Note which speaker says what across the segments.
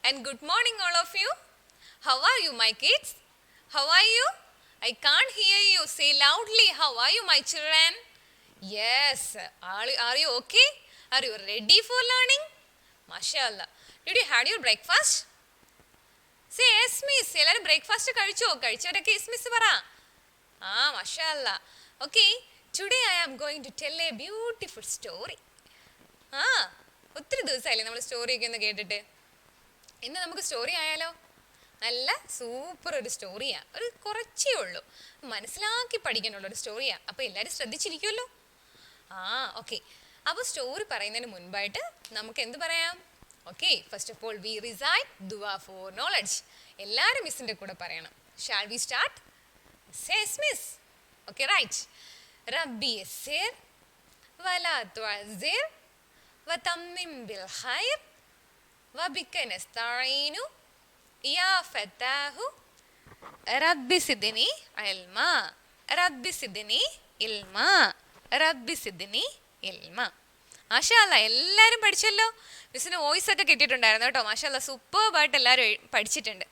Speaker 1: and good morning all of you. How are you my kids? How are you? I can't hear you. Say loudly, how are you my children? Yes. Are you okay? Are you ready for learning? MashaAllah. Did you had your breakfast? Say yes miss. എല്ലാരും breakfast കഴിച്ചോ? കഴിച്ചവരൊക്കെ yes miss പറ. MashaAllah. Okay. Today I am going to tell a beautiful story. ഒത്തിരി ദിവസമായില്ലേ നമ്മൾ സ്റ്റോറിയൊക്കെ ഒന്ന് കേട്ടിട്ട്. ഇന്ന് നമുക്ക് story ആയാലോ? നല്ല സൂപ്പർ ഒരു സ്റ്റോറിയാണ്. ഒരു കുറച്ചേ ഉള്ളൂ, മനസ്സിലാക്കി പഠിക്കാനുള്ള ഒരു സ്റ്റോറിയാണ്. അപ്പോൾ എല്ലാവരും ശ്രദ്ധിച്ചിരിക്കുമല്ലോ. ഓക്കെ. അപ്പോൾ സ്റ്റോറി പറയുന്നതിന് മുൻപായിട്ട് നമുക്ക് എന്ത് പറയാം? Okay, first of all we recite ദുആ ഫോർ നോളജ്. എല്ലാവരും മിസ്സിൻ്റെ കൂടെ പറയണം. Shall we start? Yes miss. Okay, right. റബ്ബി യസ്സിർ വലാ തുഅസ്സിർ വതമ്മിം ബിൽ ഖൈർ വബിക നസ്തഈനു യാ ഫതാഹു റബ്ബി സിദ്നി ഇൽമാ റബ്ബി സിദ്നി ഇൽമാ റബ്ബി സിദ്നി ഇൽമാ. മാഷാഅല്ലാ, എല്ലാവരും പഠിച്ചല്ലോ. മിസ്സിന് വോയിസ് ഒക്കെ കേട്ടിട്ടുണ്ടായിരുന്നു കേട്ടോ. മാഷാഅല്ലാ, സൂപ്പർബായിട്ട് എല്ലാവരും പഠിച്ചിട്ടുണ്ട്.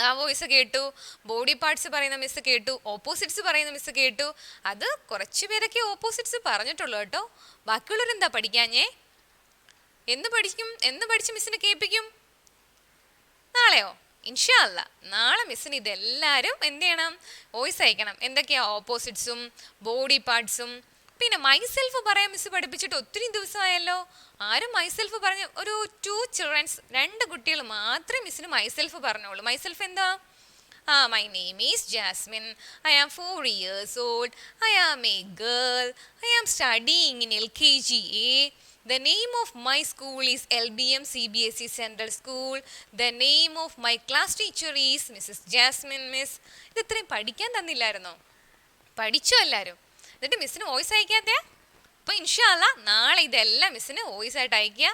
Speaker 1: ആ വോയിസ് കേട്ടു, ബോഡി പാർട്സ് പറയുന്ന മിസ്സ് കേട്ടു, ഓപ്പോസിറ്റ്സ് പറയുന്ന മിസ്സ് കേട്ടു. അത് കുറച്ച് പേരൊക്കെ ഓപ്പോസിറ്റ്സ് പറഞ്ഞിട്ടുള്ളൂ കേട്ടോ. ബാക്കിയുള്ളവരെന്താ പഠിക്കാഞ്ഞേ? എന്ന് പഠിച്ച് മിസ്സിനെ കേൾപ്പിക്കും? നാളെയോ? ഇൻഷാ അല്ലാ, നാളെ മിസ്സിന് ഇതെല്ലാവരും എന്ത് ചെയ്യണം? വോയിസ് അയക്കണം. എന്തൊക്കെയാ ഓപ്പോസിറ്റ്സും ബോഡി പാർട്സും. പിന്നെ മൈസെൽഫ് പറയാൻ മിസ്സ് പഠിപ്പിച്ചിട്ട് ഒത്തിരി ദിവസമായല്ലോ. ആരും മൈസെൽഫ് പറഞ്ഞ ഒരു 2 ചിൽഡ്രൻസ്, 2 കുട്ടികൾ മാത്രമേ മിസ്സിന് മൈസെൽഫ് പറഞ്ഞോളൂ. മൈസെൽഫ് എന്താ? My name is Jasmine. I am 4 years old. I am a girl. I am studying in LKGA. The name of my school is LBM CBSE Central School. The name of my class teacher is Mrs. Jasmine Miss. ഇത് ഇത്രയും പഠിക്കാൻ തന്നില്ലായിരുന്നോ? പഠിച്ചോ എല്ലാവരും? എന്നിട്ട് മിസ്സിന് voice അയക്കാതെ? അപ്പോൾ ഇൻഷാ അല്ലാ നാളെ ഇതെല്ലാം മിസ്സിന് വോയിസ് ആയിട്ട് അയക്കുക,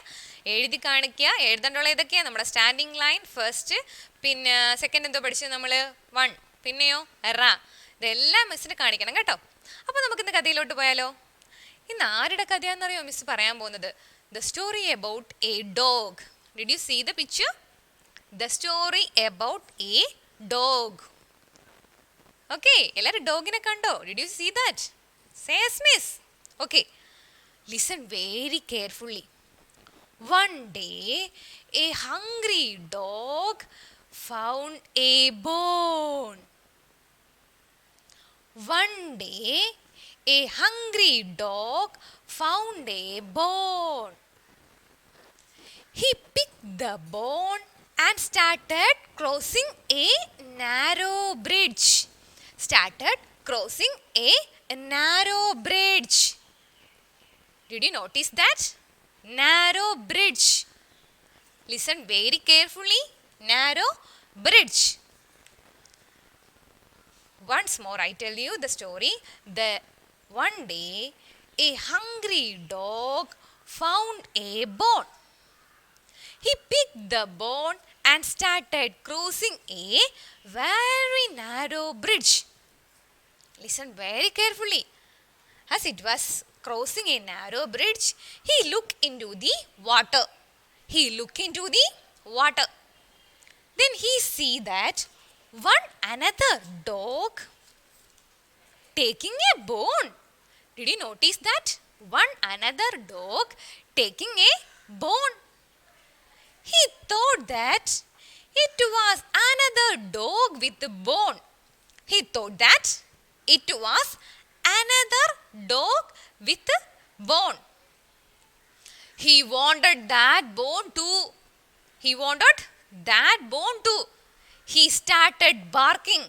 Speaker 1: എഴുതി കാണിക്കുക. എഴുതേണ്ടുള്ള ഏതൊക്കെയാണ്? നമ്മുടെ സ്റ്റാൻഡിങ് ലൈൻ ഫസ്റ്റ്, പിന്നെ സെക്കൻഡ് എന്തോ പഠിച്ചത് നമ്മൾ 1, പിന്നെയോ റ. ഇതെല്ലാം മിസ്സിന് കാണിക്കണം കേട്ടോ. അപ്പോൾ നമുക്കിന്ന് കഥയിലോട്ട് പോയാലോ? ഇന്ന് ആരുടെ കഥയാണെന്നറിയോ മിസ് പറയാൻ പോകുന്നത്? The story about a dog. Did you see the picture? The story about a dog. Okay, എല്ലാവരും ഡോഗിനെ കണ്ടോ? Did you see that? Say yes miss. Okay, listen very carefully. One day, a hungry dog found a bone. One day, a hungry dog found a bone. He picked the bone and started crossing a narrow bridge. Did you notice that? Narrow bridge. Listen very carefully. Narrow bridge. Once more I tell you the story. One day a hungry dog found a bone. He picked the bone and started crossing a very narrow bridge. Listen very carefully. As it was crossing a narrow bridge, he looked into the water. Then he see that another dog taking a bone. Did you notice that? Another dog taking a bone. He thought that it was another dog with a bone. He wanted that bone too. He started barking.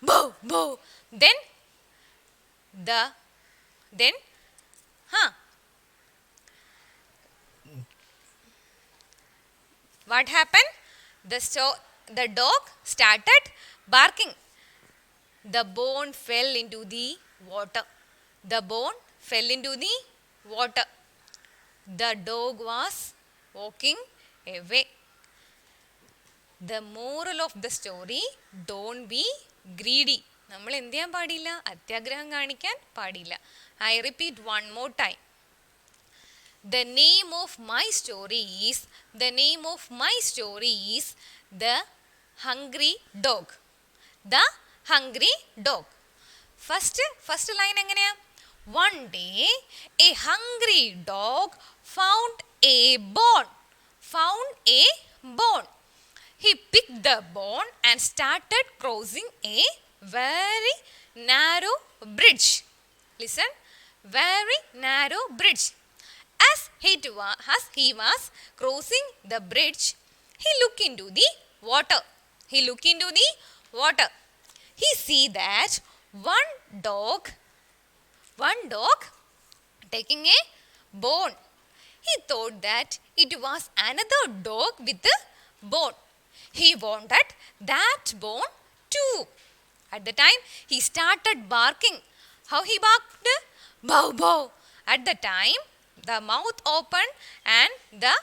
Speaker 1: Boo, boo. Then what happened? The dog started barking. The bone fell into the water. The dog was walking away. The moral of the story, don't be greedy. നമ്മൾ എന്ത് ചെയ്യാൻ പാടില്ല? അത്യാഗ്രഹം കാണിക്കാൻ പാടില്ല. I repeat one more time. The name of my story is The Hungry Dog. The Hungry Dog. First line എങ്ങനെയാ? One day a hungry dog found a bone. He picked the bone and started crossing a very narrow bridge. Listen, very narrow bridge. As he was crossing the bridge, he looked into the water. He see that one dog taking a bone. He thought that it was another dog with a bone. He wanted that bone too. At the time, he started barking. How he barked? Bow, bow. At the time, the mouth opened and the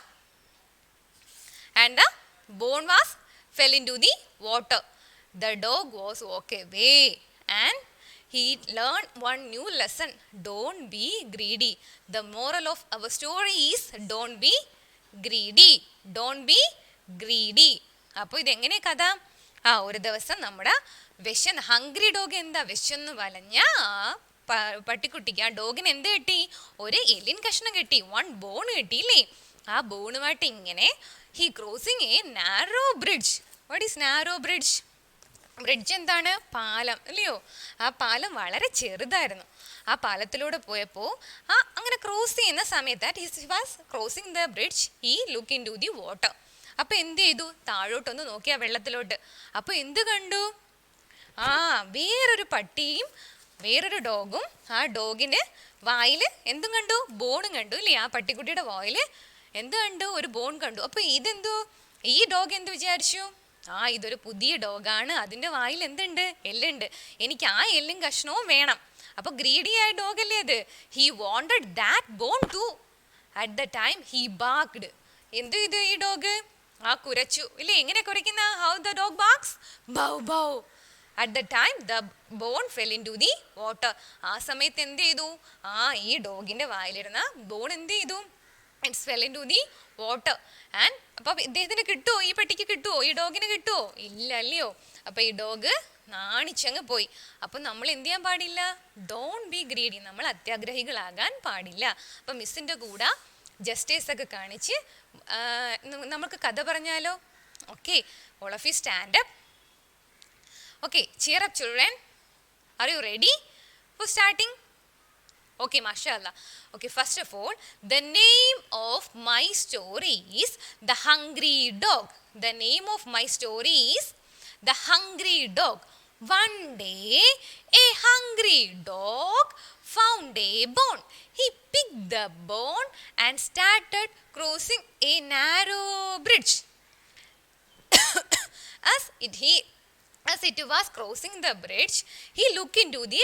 Speaker 1: bone fell into the water. The dog was walk away and he learned one new lesson. Don't be greedy. The moral of our story is don't be greedy. അപ്പോൾ ഇതെങ്ങനെ കഥ? ഒരു ദിവസം നമ്മുടെ hungry dog എന്താ വിശന്ന് വലഞ്ഞ പട്ടിക്കുട്ടിക്ക് ആ ഡോഗിന് എന്ത് കിട്ടി? ഒരു എല്ലിൻ കഷ്ണം കിട്ടി, വൺ ബോൺ കിട്ടിയില്ലേ? ആ ബോണുമായിട്ട് ഇങ്ങനെ he crossing A narrow bridge. What is narrow bridge? Bridge എന്താണ്? പാലം അല്ലയോ? ആ പാലം വളരെ ചെറുതായിരുന്നു. ആ പാലത്തിലൂടെ പോയപ്പോൾ അങ്ങനെ ക്രോസ് ചെയ്യുന്ന സമയത്ത് he was crossing the bridge, he look into the water. അപ്പോൾ എന്ത് ചെയ്തു? താഴോട്ടൊന്ന് നോക്കിയ വെള്ളത്തിലോട്ട്. അപ്പോൾ എന്ത് കണ്ടു? വേറൊരു പട്ടിയും വേറൊരു ഡോഗും. ആ ഡോഗിൻ്റെ വായിൽ എന്തും കണ്ടു? ബോണും കണ്ടു ഇല്ലേ? ആ പട്ടിക്കുട്ടിയുടെ വായിൽ എന്ത് കണ്ടു? ഒരു ബോൺ കണ്ടു. അപ്പോൾ ഇതെന്തോ ഈ ഡോഗ് എന്ത് വിചാരിച്ചു? ഇതൊരു പുതിയ ഡോഗാണ്, അതിൻ്റെ വായിൽ എന്തുണ്ട്? എല്ലുണ്ട്, എനിക്ക് ആ എല്ലും കഷ്ണവും വേണം. അപ്പോൾ ഗ്രീഡി ആയ ഡോഗ് അല്ലേ അത്? He wanted that bone too. At the time he barked. എന്തു ഇത് ഈ ഡോഗ്? കുരച്ചു ഇല്ലേ? എങ്ങനെ കുരയ്ക്കുന്ന? How the dog barks? Bow bow. At the time the bone fell into the water. ആ സമയത്ത് എന്ത് ചെയ്തു? ഈ ഡോഗിൻ്റെ വായിലിരുന്ന ബോൺ എന്ത് ചെയ്തു? It's fell into the water. And അപ്പോൾ ഇദ്ദേഹത്തിന് കിട്ടുമോ? ഈ പട്ടിക്ക് കിട്ടുമോ? ഈ ഡോഗിന് കിട്ടുമോ? ഇല്ല അല്ലയോ? അപ്പോൾ ഈ ഡോഗ് നാണിച്ചങ്ങ് പോയി. അപ്പം നമ്മൾ എന്ത് ചെയ്യാൻ പാടില്ല? Don't be greedy. നമ്മൾ അത്യാഗ്രഹികളാകാൻ പാടില്ല. അപ്പം മിസ്സിൻ്റെ കൂടെ ജസ്റ്റേഴ്സ് ഒക്കെ കാണിച്ച് നമുക്ക് കഥ പറഞ്ഞാലോ? Okay, all of you stand up. Okay, cheer up children. Are you ready for starting? Okay, mashallah. Okay, first of all, the name of my story is The Hungry Dog. The name of my story is The Hungry Dog. One day, a hungry dog found a bone. He picked the bone and started crossing a narrow bridge. As it was crossing the bridge, he looked into the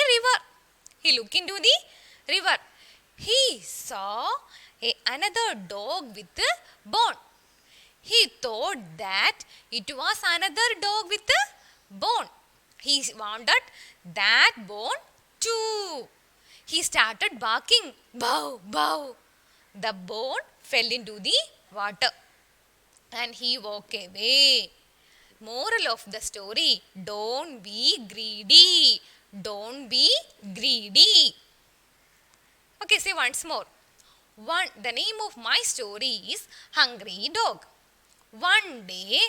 Speaker 1: river. He saw another dog with a bone. He thought that it was another dog with a bone. He wanted that bone too. He started barking, bow, bow. The bone fell into the water and he walked away. Moral of the story, don't be greedy. Okay, say once more. The name of my story is Hungry Dog. One day,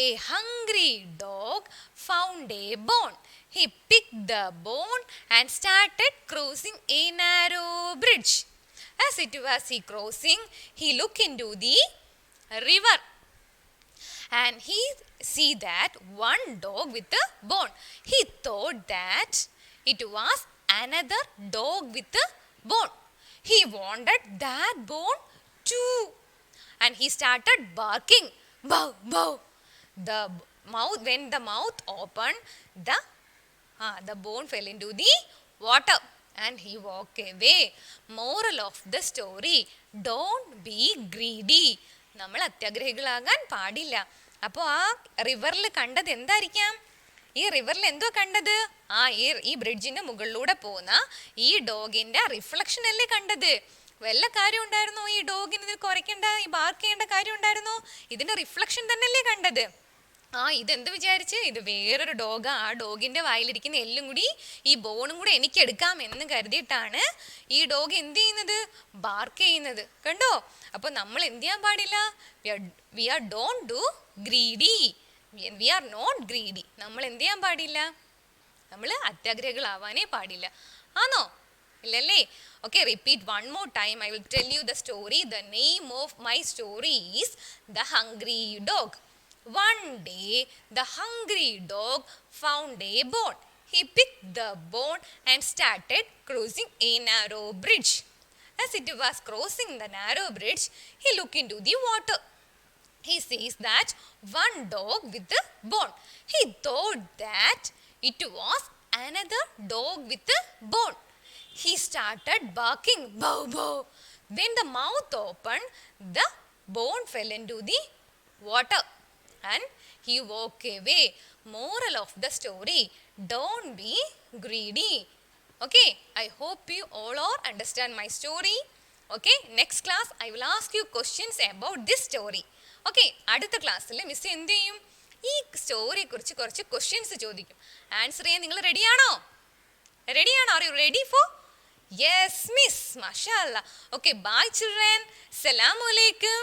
Speaker 1: a hungry dog found a bone. He picked the bone and started crossing a narrow bridge. As it was crossing, he looked into the river. And he see that one dog with a bone. He thought that it was another dog with a bone. He wanted that bone too. And he started barking, bow, bow. When the mouth opened, the bone fell into the water and he walked away. Moral of the story, don't be greedy. നമ്മൾ അത്യാഗ്രഹികളാകാൻ പാടില്ല. അപ്പോൾ ആ റിവറിൽ കണ്ടത് എന്തായിരിക്കാം? ഈ റിവറിൽ എന്തോ കണ്ടത്? ഈ ബ്രിഡ്ജിന്റെ മുകളിലൂടെ പോകുന്ന ഈ ഡോഗിന്റെ റിഫ്ലക്ഷൻ അല്ലേ കണ്ടത്? വല്ല കാര്യം ഉണ്ടായിരുന്നോ ഈ ഡോഗിന് ഇത് കുറയ്ക്കേണ്ട ഈ ബാർക്ക് ചെയ്യേണ്ട കാര്യം ഉണ്ടായിരുന്നോ? ഇതിന്റെ റിഫ്ലക്ഷൻ തന്നെയല്ലേ കണ്ടത്. ഇതെന്ത് വിചാരിച്ച് ഇത് വേറൊരു ഡോഗാ, ആ ഡോഗിന്റെ വായിലിരിക്കുന്ന എല്ലും കൂടി ഈ ബോണും കൂടി എനിക്ക് എടുക്കാം എന്ന് കരുതിയിട്ടാണ് ഈ ഡോഗ് എന്ത് ചെയ്യുന്നത്, ബാർക്ക് ചെയ്യുന്നത്. കണ്ടോ? അപ്പൊ നമ്മൾ എന്ത് ചെയ്യാൻ പാടില്ല, we are don't do greedy, we are not greedy. നമ്മൾ എന്ത് ചെയ്യാൻ പാടില്ല, നമ്മൾ അത്യാഗ്രഹികളാവാനേ പാടില്ല. ആണോ? ഇല്ലല്ലേ? Okay, repeat one more time. I will tell you the story. The name of my story is the hungry dog. One day, the hungry dog found a bone. He picked the bone and started crossing a narrow bridge. As it was crossing the narrow bridge, he looked into the water. He sees that one dog with the bone. He thought that it was another dog with a bone. He started barking, bow, bow. When the mouth opened, the bone fell into the water. And he walked away. Moral of the story, don't be greedy. Okay, I hope you all are understand my story. Okay, next class I will ask you questions about this story. Okay, അടുത്ത ക്ലാസ്സിൽ miss എന്ത് ചെയ്യും, ഈ സ്റ്റോറിയെ കുറിച്ച് കുറച്ച് questions ചോദിക്കും. Answer ചെയ്യാൻ നിങ്ങൾ റെഡിയാണോ? റെഡിയാണോ? Are you ready for? Yes miss, മാഷാ അല്ലാ. Okay, by children. അസ്സലാമു അലൈക്കും.